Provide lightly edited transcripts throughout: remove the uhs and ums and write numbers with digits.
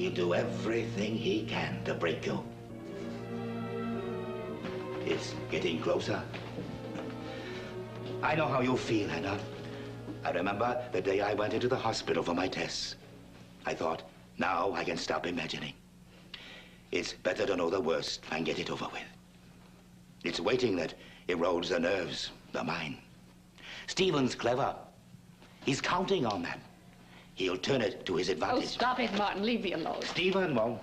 He'll do everything he can to break you. It's getting closer. I know how you feel, Hannah. I remember the day I went into the hospital for my tests. I thought, now I can stop imagining. It's better to know the worst and get it over with. It's waiting that erodes the nerves, the mind. Stephen's clever. He's counting on that. He'll turn it to his advantage. Oh, stop it, Martin. Leave me alone. Stephen won't.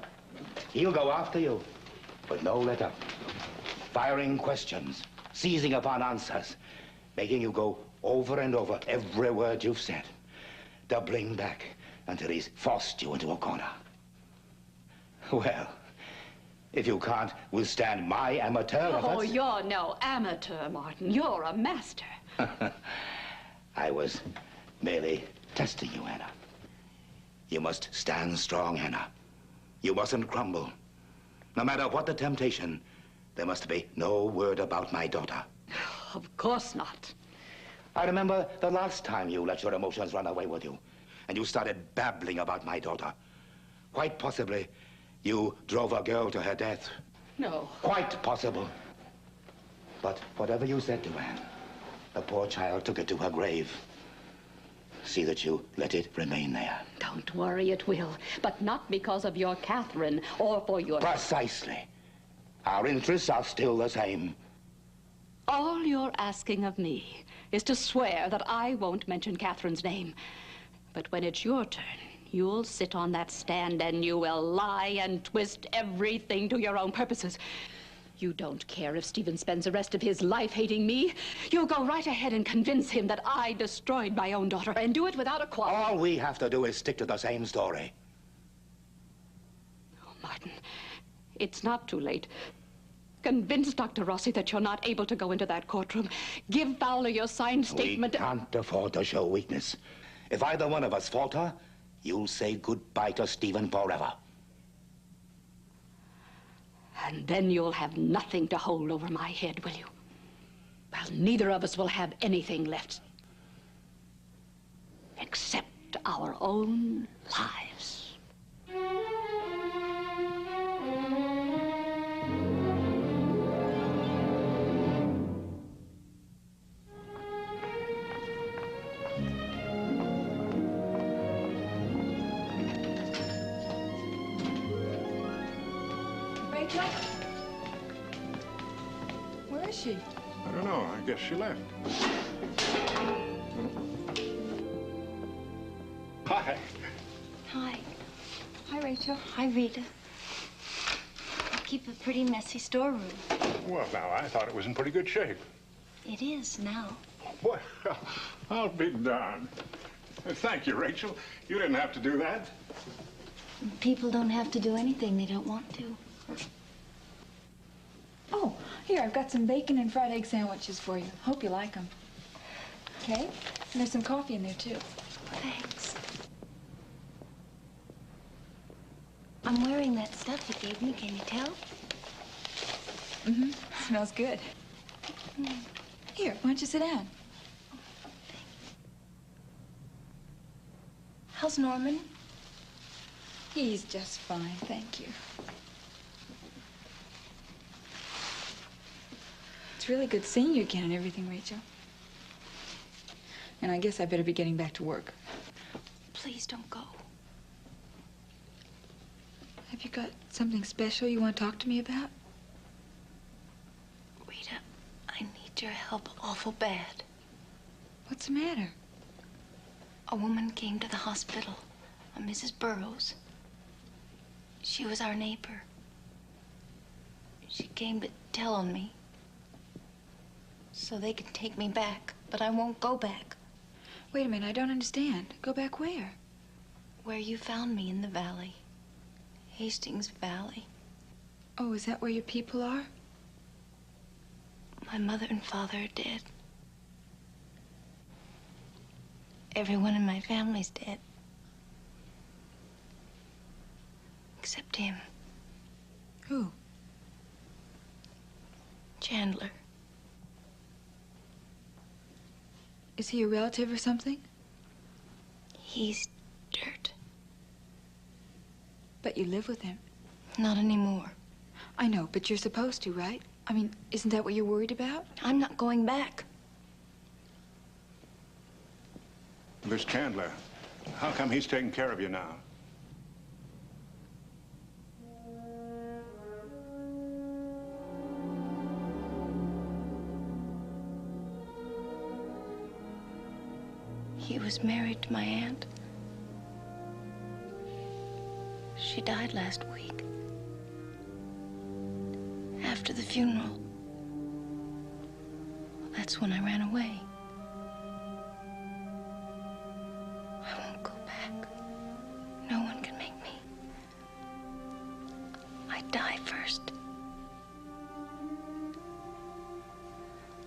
He'll go after you, but no let up. Firing questions, seizing upon answers, making you go over and over every word you've said, doubling back until he's forced you into a corner. Well, if you can't withstand my amateur efforts... Oh, you're no amateur, Martin. You're a master. I was merely testing you, Hannah. You must stand strong, Hannah. You mustn't crumble. No matter what the temptation, there must be no word about my daughter. Of course not. I remember the last time you let your emotions run away with you, and you started babbling about my daughter. Quite possibly, you drove a girl to her death. No. Quite possible. But whatever you said to Anne, the poor child took it to her grave. See that you let it remain there. Don't worry, it will. But not because of your Catherine or for your... Precisely. Our interests are still the same. All you're asking of me is to swear that I won't mention Catherine's name. But when it's your turn, you'll sit on that stand and you will lie and twist everything to your own purposes. You don't care if Stephen spends the rest of his life hating me. You'll go right ahead and convince him that I destroyed my own daughter, and do it without a qualm. All we have to do is stick to the same story. Oh, Martin, it's not too late. Convince Dr. Rossi that you're not able to go into that courtroom. Give Fowler your signed statement. We can't afford to show weakness. If either one of us falter, you'll say goodbye to Stephen forever. And then you'll have nothing to hold over my head, will you? Well, neither of us will have anything left. Except our own lives. Rachel? Where is she? I don't know. I guess she left. Hi. Hi. Hi, Rachel. Hi, Rita. I keep a pretty messy storeroom. Well, now, I thought it was in pretty good shape. It is now. Well, I'll be darned. Thank you, Rachel. You didn't have to do that. People don't have to do anything they don't want to. Oh, here, I've got some bacon and fried egg sandwiches for you. Hope you like them. Okay? And there's some coffee in there, too. Thanks. I'm wearing that stuff you gave me. Can you tell? Mm-hmm. Smells good. Here, why don't you sit down? How's Norman? He's just fine, thank you. It's really good seeing you again and everything, Rachel. And I guess I better be getting back to work. Please don't go. Have you got something special you want to talk to me about? Rita, I need your help awful bad. What's the matter? A woman came to the hospital, a Mrs. Burroughs. She was our neighbor. She came to tell on me so they could take me back, but I won't go back. Wait a minute, I don't understand. Go back where? Where you found me, in the valley. Hastings Valley. Oh, is that where your people are? My mother and father are dead. Everyone in my family's dead. Except him. Who? Chandler. Is he a relative or something? He's dirt. But you live with him. Not anymore. I know, but you're supposed to, right? I mean, isn't that what you're worried about? I'm not going back. This Chandler, how come he's taking care of you now? He was married to my aunt. She died last week. After the funeral. That's when I ran away. I won't go back. No one can make me. I die first.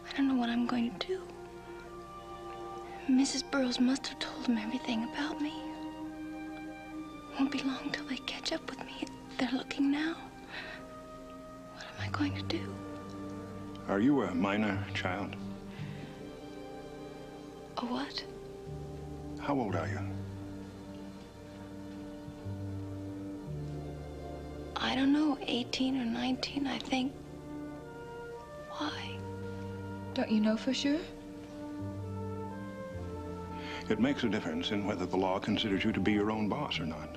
I don't know what I'm going to do. Mrs. Burroughs must have told him everything about me. Won't be long till they catch up with me. They're looking now. What am I going to do? Are you a minor child? A what? How old are you? I don't know, 18 or 19, I think. Why? Don't you know for sure? It makes a difference in whether the law considers you to be your own boss or not.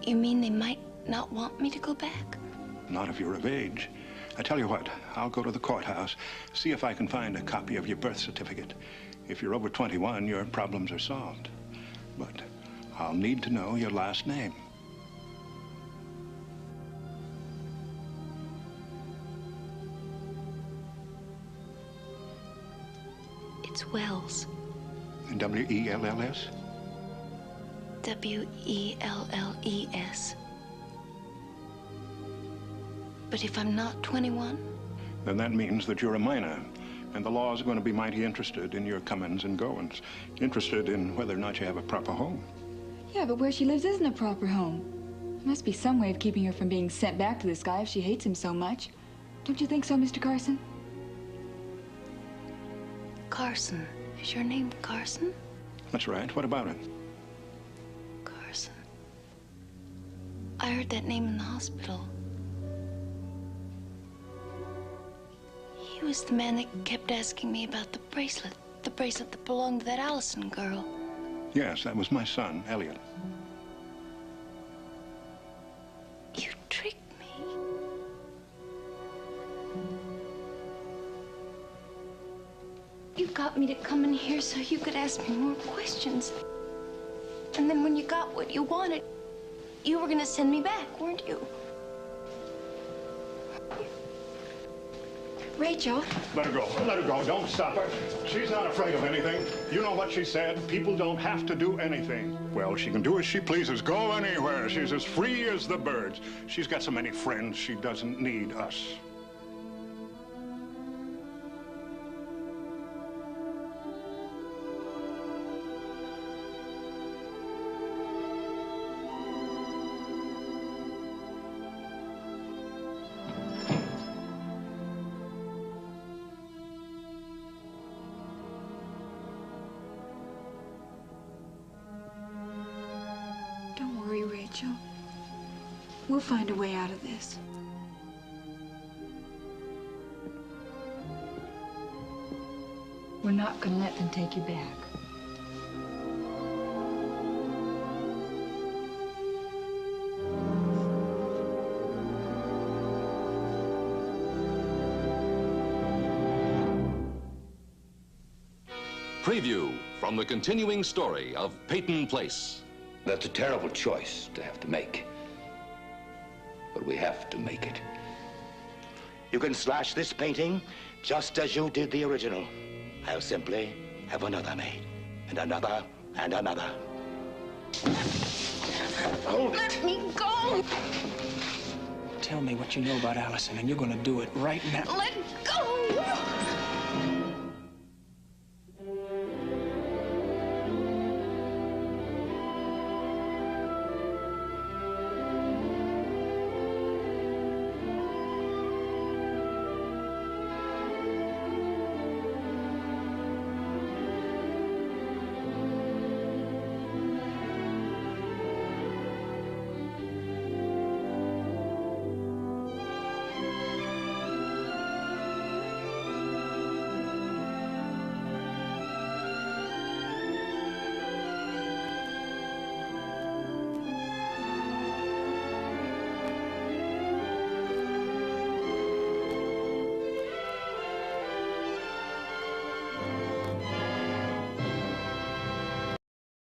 You mean they might not want me to go back? Not if you're of age. I tell you what, I'll go to the courthouse, see if I can find a copy of your birth certificate. If you're over 21, your problems are solved. But I'll need to know your last name. It's Wells. W-E-L-L-S? W-E-L-L-E-S. But if I'm not 21? Then that means that you're a minor, and the law is going to be mighty interested in your comings and goings, interested in whether or not you have a proper home. Yeah, but where she lives isn't a proper home. There must be some way of keeping her from being sent back to this guy if she hates him so much. Don't you think so, Mr. Carson? Carson. Is your name Carson? That's right. What about it? Carson. I heard that name in the hospital. He was the man that kept asking me about the bracelet that belonged to that Allison girl. Yes, that was my son, Elliot. You tricked me. You got me to come in here so you could ask me more questions. And then when you got what you wanted, you were gonna send me back, weren't you? Rachel. Let her go. Let her go. Don't stop her. She's not afraid of anything. You know what she said? People don't have to do anything. Well, she can do as she pleases. Go anywhere. She's as free as the birds. She's got so many friends, she doesn't need us. Rachel. We'll find a way out of this. We're not gonna let them take you back. Preview from the continuing story of Peyton Place. That's a terrible choice to have to make. But we have to make it. You can slash this painting just as you did the original. I'll simply have another made. And another, and another. Oh, let me go! Tell me what you know about Allison, and you're gonna do it right now. Let go!